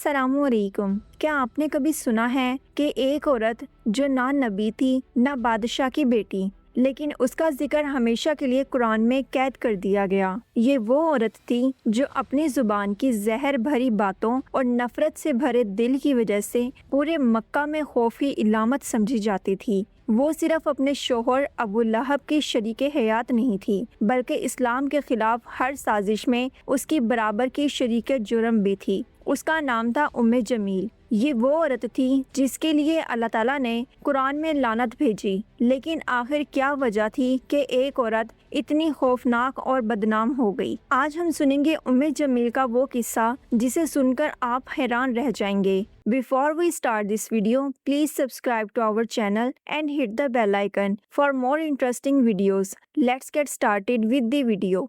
السلام علیکم۔ کیا آپ نے کبھی سنا ہے کہ ایک عورت جو نہ نبی تھی نہ بادشاہ کی بیٹی، لیکن اس کا ذکر ہمیشہ کے لیے قرآن میں قید کر دیا گیا؟ یہ وہ عورت تھی جو اپنی زبان کی زہر بھری باتوں اور نفرت سے بھرے دل کی وجہ سے پورے مکہ میں خوف کی علامت سمجھی جاتی تھی۔ وہ صرف اپنے شوہر ابو لہب کی شریک حیات نہیں تھی، بلکہ اسلام کے خلاف ہر سازش میں اس کی برابر کی شریک جرم بھی تھی۔ اس کا نام تھا جمیل۔ یہ وہ عورت تھی جس کے لیے اللہ تعالیٰ نے قرآن میں لعنت بھیجی۔ لیکن آخر کیا وجہ تھی کہ ایک عورت اتنی خوفناک اور بدنام ہو گئی؟ آج ہم سنیں گے جمیل کا وہ قصہ جسے سن کر آپ حیران رہ جائیں گے۔ Before we start this video, please subscribe to our channel and hit the bell icon for more interesting videos. Let's get started with the video.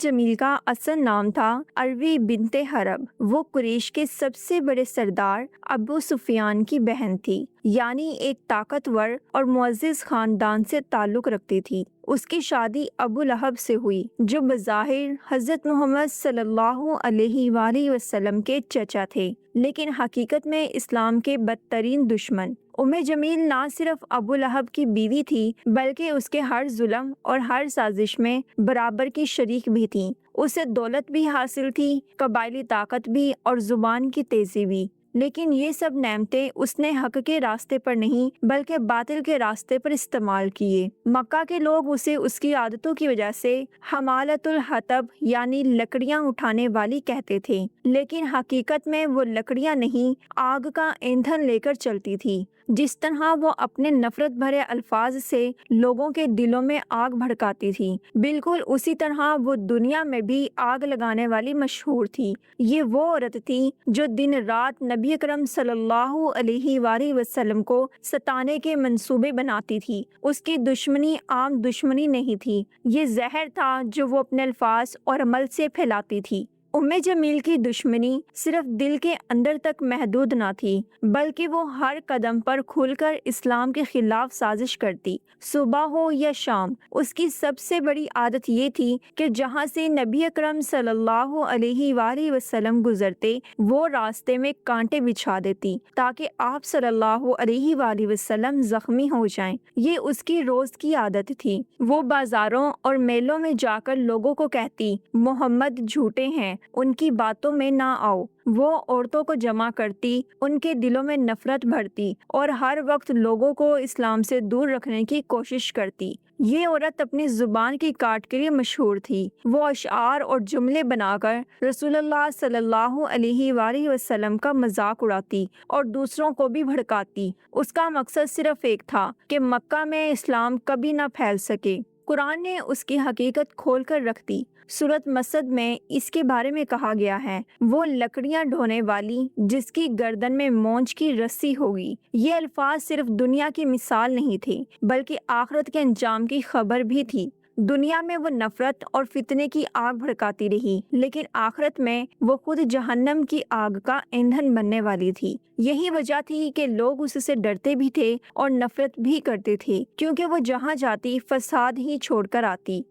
جمیل کا اصل نام تھا اروی بنت حرب۔ وہ قریش کے سب سے بڑے سردار ابو سفیان کی بہن تھی، یعنی ایک طاقتور اور معزز خاندان سے تعلق رکھتی تھی۔ اس کی شادی ابو لہب سے ہوئی، جو بظاہر حضرت محمد صلی اللہ علیہ وآلہ وسلم کے چچا تھے، لیکن حقیقت میں اسلام کے بدترین دشمن۔ جمیل نہ صرف ابو لہب کی بیوی تھی، بلکہ اس کے ہر ظلم اور ہر سازش میں برابر کی شریک بھی تھی۔ اسے دولت بھی حاصل تھی، قبائلی طاقت بھی اور زبان کی تیزی بھی۔ لیکن یہ سب نعمتیں اس نے حق کے راستے پر نہیں بلکہ باطل کے راستے پر استعمال کیے۔ مکہ کے لوگ اسے اس کی عادتوں کی وجہ سے حمالۃ الحطب یعنی لکڑیاں اٹھانے والی کہتے تھے، لیکن حقیقت میں وہ لکڑیاں نہیں، آگ کا ایندھن لے کر چلتی تھی۔ جس طرح وہ اپنے نفرت بھرے الفاظ سے لوگوں کے دلوں میں آگ بھڑکاتی تھی، بالکل اسی طرح وہ دنیا میں بھی آگ لگانے والی مشہور تھی۔ یہ وہ عورت تھی جو دن رات نبی اکرم صلی اللہ علیہ وآلہ وسلم کو ستانے کے منصوبے بناتی تھی۔ اس کی دشمنی عام دشمنی نہیں تھی، یہ زہر تھا جو وہ اپنے الفاظ اور عمل سے پھیلاتی تھی۔ جمیل کی دشمنی صرف دل کے اندر تک محدود نہ تھی، بلکہ وہ ہر قدم پر کھل کر اسلام کے خلاف سازش کرتی۔ صبح ہو یا شام، اس کی سب سے بڑی عادت یہ تھی کہ جہاں سے نبی اکرم صلی اللہ علیہ وآلہ وسلم گزرتے، وہ راستے میں کانٹے بچھا دیتی تاکہ آپ صلی اللہ علیہ وآلہ وسلم زخمی ہو جائیں۔ یہ اس کی روز کی عادت تھی۔ وہ بازاروں اور میلوں میں جا کر لوگوں کو کہتی، محمد جھوٹے ہیں، ان کی باتوں میں نہ آؤ۔ وہ عورتوں کو جمع کرتی، ان کے دلوں میں نفرت بھرتی اور ہر وقت لوگوں کو اسلام سے دور رکھنے کی کوشش کرتی۔ یہ عورت اپنی زبان کی کاٹ کے لیے مشہور تھی۔ وہ اشعار اور جملے بنا کر رسول اللہ صلی اللہ علیہ وآلہ وسلم کا مذاق اڑاتی اور دوسروں کو بھی بھڑکاتی۔ اس کا مقصد صرف ایک تھا کہ مکہ میں اسلام کبھی نہ پھیل سکے۔ قرآن نے اس کی حقیقت کھول کر رکھ دی۔ سورۃ مسد میں اس کے بارے میں کہا گیا ہے، وہ لکڑیاں ڈھونے والی جس کی گردن میں مونچھ کی رسی ہوگی۔ یہ الفاظ صرف دنیا کی مثال نہیں تھے، بلکہ آخرت کے انجام کی خبر بھی تھی۔ دنیا میں وہ نفرت اور فتنے کی آگ بھڑکاتی رہی، لیکن آخرت میں وہ خود جہنم کی آگ کا ایندھن بننے والی تھی۔ یہی وجہ تھی کہ لوگ اس سے ڈرتے بھی تھے اور نفرت بھی کرتے تھے، کیونکہ وہ جہاں جاتی فساد ہی چھوڑ کر آتی۔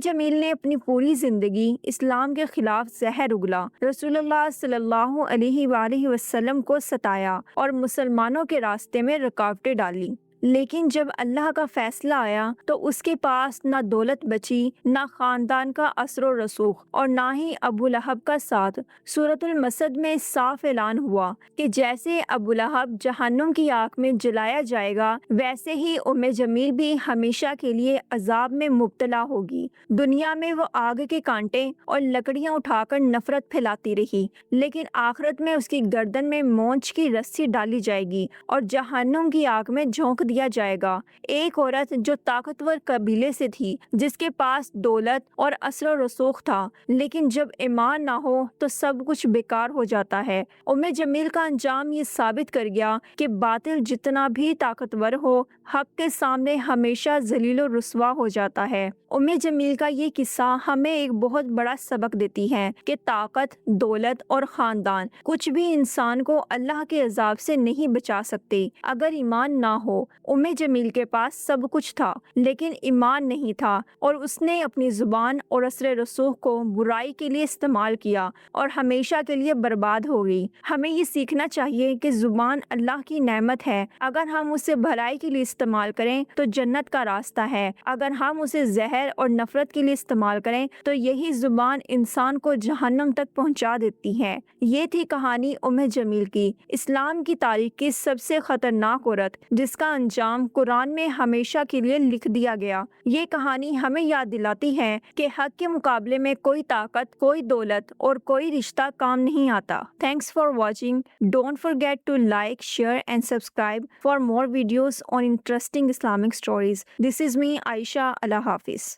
جمیل نے اپنی پوری زندگی اسلام کے خلاف زہر اگلا، رسول اللہ صلی اللہ علیہ وآلہ وسلم کو ستایا اور مسلمانوں کے راستے میں رکاوٹیں ڈالی۔ لیکن جب اللہ کا فیصلہ آیا تو اس کے پاس نہ دولت بچی، نہ خاندان کا اثر و رسوخ اور نہ ہی ابو لہب کا ساتھ۔ سورۃ المسد میں صاف اعلان ہوا کہ جیسے ابو لہب جہنم کی آگ میں جلایا جائے گا، ویسے ہی جمیل بھی ہمیشہ کے لیے عذاب میں مبتلا ہوگی۔ دنیا میں وہ آگ کے کانٹے اور لکڑیاں اٹھا کر نفرت پھیلاتی رہی، لیکن آخرت میں اس کی گردن میں مونچھ کی رسی ڈالی جائے گی اور جہنم کی آگ میں جھونک دیا جائے گا۔ ایک عورت جو طاقتور قبیلے سے تھی، جس کے پاس دولت اور اثر و رسوخ تھا، لیکن جب ایمان نہ ہو تو سب کچھ بیکار ہو جاتا ہے۔ جمیل کا انجام یہ ثابت کر گیا کہ باطل جتنا بھی طاقتور ہو، حق کے سامنے ہمیشہ ذلیل و رسوا ہو جاتا ہے۔ جمیل کا یہ قصہ ہمیں ایک بہت بڑا سبق دیتی ہے کہ طاقت، دولت اور خاندان کچھ بھی انسان کو اللہ کے عذاب سے نہیں بچا سکتے۔ اگر ایمان نہ ہو جمیل کے پاس سب کچھ تھا لیکن ایمان نہیں تھا، اور اس نے اپنی زبان اور اثر رسوخ کو برائی کے لیے استعمال کیا اور ہمیشہ کے لیے برباد ہو گئی۔ ہمیں یہ سیکھنا چاہیے کہ زبان اللہ کی نعمت ہے، اگر ہم اسے بھلائی کے لیے استعمال کریں تو جنت کا راستہ ہے، اگر ہم اسے زہر اور نفرت کے لیے استعمال کریں تو یہی زبان انسان کو جہنم تک پہنچا دیتی ہے۔ یہ تھی کہانی جمیل کی، اسلام کی تاریخ کی سب سے خطرناک عورت جس کا انجام قرآن میں ہمیشہ کے لیے لکھ دیا گیا۔ یہ کہانی ہمیں یاد دلاتی ہے کہ حق کے مقابلے میں کوئی طاقت، کوئی دولت اور کوئی رشتہ کام نہیں آتا۔ Thanks for watching. Don't forget to like, share and subscribe for more videos on interesting Islamic stories. This is me, Aisha. Allah Hafiz.